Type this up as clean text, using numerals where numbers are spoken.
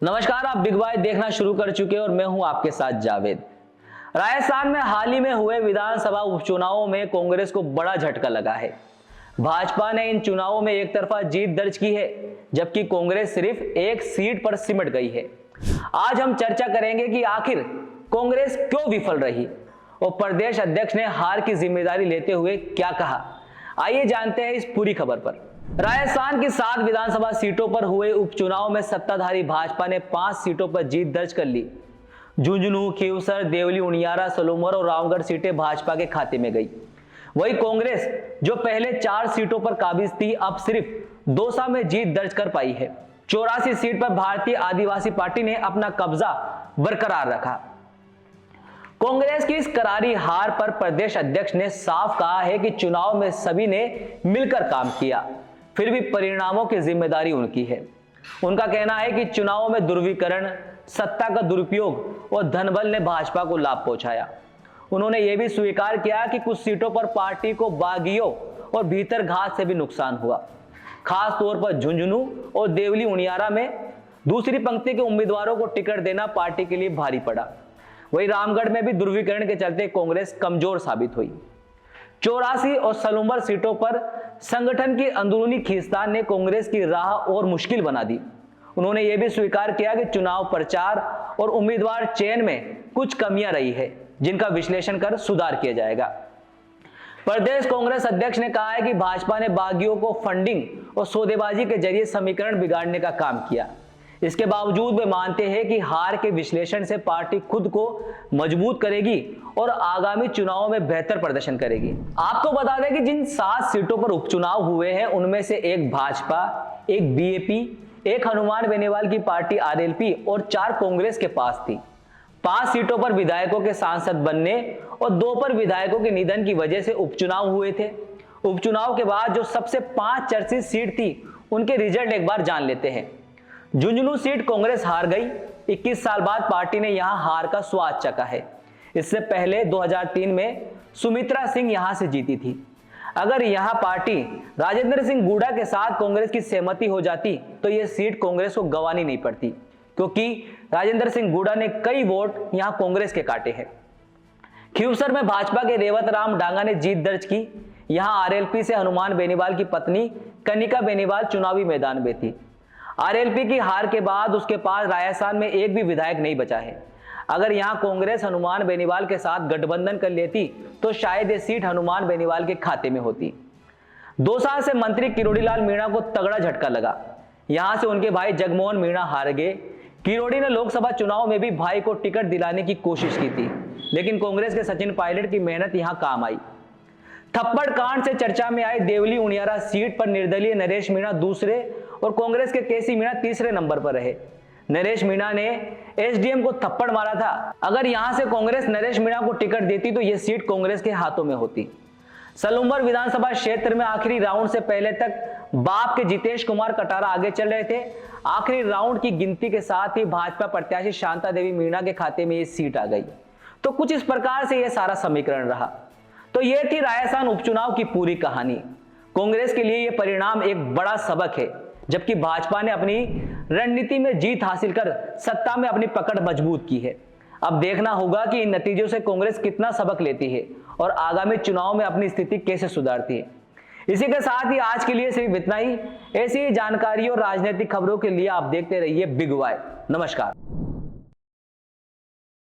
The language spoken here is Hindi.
नमस्कार, आप बिग बाय देखना शुरू कर चुके हैं और मैं हूं आपके साथ जावेद। राजस्थान में हाल ही में हुए विधानसभा उपचुनावों में कांग्रेस को बड़ा झटका लगा है। भाजपा ने इन चुनावों में एक तरफा जीत दर्ज की है, जबकि कांग्रेस सिर्फ एक सीट पर सिमट गई है। आज हम चर्चा करेंगे कि आखिर कांग्रेस क्यों विफल रही और प्रदेश अध्यक्ष ने हार की जिम्मेदारी लेते हुए क्या कहा। आइए जानते हैं इस पूरी खबर पर। राजस्थान की 7 विधानसभा सीटों पर हुए उपचुनाव में सत्ताधारी भाजपा ने 5 सीटों पर जीत दर्ज कर ली। झुंझुनू, खींवसर, देवली, उनियारा, सलूमर और रामगढ़ सीटें भाजपा के खाते में गई। वही कांग्रेस, जो पहले 4 सीटों पर काबिज थी, अब सिर्फ दौसा में जीत दर्ज कर पाई है। 84 सीट पर भारतीय आदिवासी पार्टी ने अपना कब्जा बरकरार रखा। कांग्रेस की इस करारी हार पर प्रदेश अध्यक्ष ने साफ कहा है कि चुनाव में सभी ने मिलकर काम किया, फिर भी परिणामों की जिम्मेदारी उनकी है। उनका कहना है कि चुनावों में दुर्विकरण, सत्ता का दुरुपयोग और धनबल ने भाजपा को लाभ पहुंचाया। उन्होंने यह भी स्वीकार किया कि कुछ सीटों पर पार्टी को बागियों और भीतर घात से भी नुकसान हुआ। खास तौर पर झुंझुनू और देवली, उनियारा में दूसरी पंक्ति के उम्मीदवारों को टिकट देना पार्टी के लिए भारी पड़ा। वहीं रामगढ़ में भी दुर्विकरण के चलते कांग्रेस कमजोर साबित हुई। 84 और सलूमर सीटों पर संगठन की अंदरूनी खींचतान ने कांग्रेस की राह और मुश्किल बना दी। उन्होंने यह भी स्वीकार किया कि चुनाव प्रचार और उम्मीदवार चयन में कुछ कमियां रही है, जिनका विश्लेषण कर सुधार किया जाएगा। प्रदेश कांग्रेस अध्यक्ष ने कहा है कि भाजपा ने बागियों को फंडिंग और सौदेबाजी के जरिए समीकरण बिगाड़ने का काम किया। इसके बावजूद वे मानते हैं कि हार के विश्लेषण से पार्टी खुद को मजबूत करेगी और आगामी चुनावों में बेहतर प्रदर्शन करेगी। आपको बता दें कि जिन 7 सीटों पर उपचुनाव हुए हैं, उनमें से एक भाजपा, एक बीएपी, एक हनुमान बेनीवाल की पार्टी आरएलपी और 4 कांग्रेस के पास थी। 5 सीटों पर विधायकों के सांसद बनने और 2 पर विधायकों के निधन की वजह से उपचुनाव हुए थे। उपचुनाव के बाद जो सबसे 5 चर्चित सीट थी, उनके रिजल्ट एक बार जान लेते हैं। झुंझुनू सीट कांग्रेस हार गई। 21 साल बाद पार्टी ने यहां हार का स्वाद चखा है। इससे पहले 2003 में सुमित्रा सिंह यहां से जीती थी। अगर यहां पार्टी राजेंद्र सिंह गूढ़ा के साथ कांग्रेस की सहमति हो जाती तो यह सीट कांग्रेस को गंवानी नहीं पड़ती, क्योंकि राजेंद्र सिंह गूढ़ा ने कई वोट यहां कांग्रेस के काटे हैं। खींवसर में भाजपा के रेवत राम डांगा ने जीत दर्ज की। यहां आरएलपी से हनुमान बेनीवाल की पत्नी कनिका बेनीवाल चुनावी मैदान में थी। आरएलपी की हार के बाद उसके पास राजस्थान में एक भी विधायक नहीं बचा है। अगर यहां कांग्रेस हनुमान बेनीवाल के साथ गठबंधन कर लेती तो शायद ये सीट हनुमान बेनीवाल के खाते में होती। दौसा से मंत्री किरोड़ी लाल मीणा को तगड़ा झटका लगा। यहां से उनके भाई जगमोहन मीणा हार गए। किरोड़ी ने लोकसभा चुनाव में भी भाई को टिकट दिलाने की कोशिश की थी, लेकिन कांग्रेस के सचिन पायलट की मेहनत यहां काम आई। थप्पड़ कांड से चर्चा में आई देवली उनियारा सीट पर निर्दलीय नरेश मीणा दूसरे और कांग्रेस के केसी मीणा तीसरे नंबर पर रहे। नरेश मीणा ने एसडीएम को थप्पड़ मारा था। अगर यहां से कांग्रेस नरेश मीणा को टिकट देती तो यह सीट कांग्रेस के हाथों में होती। सलूमर विधानसभा क्षेत्र में आखिरी राउंड से पहले तक बाप के जितेश कुमार कटारा आगे चल रहे थे। आखिरी राउंड की गिनती के साथ ही भाजपा प्रत्याशी शांता देवी मीणा के खाते में यह सीट आ गई। तो कुछ इस प्रकार से यह सारा समीकरण रहा। तो यह थी राजस्थान उपचुनाव की पूरी कहानी। कांग्रेस के लिए यह परिणाम एक बड़ा सबक है, जबकि भाजपा ने अपनी रणनीति में जीत हासिल कर सत्ता में अपनी पकड़ मजबूत की है। अब देखना होगा कि इन नतीजों से कांग्रेस कितना सबक लेती है और आगामी चुनाव में अपनी स्थिति कैसे सुधारती है। इसी के साथ ही आज के लिए सिर्फ इतना ही। ऐसी ही जानकारी और राजनीतिक खबरों के लिए आप देखते रहिए बिग बाय। नमस्कार।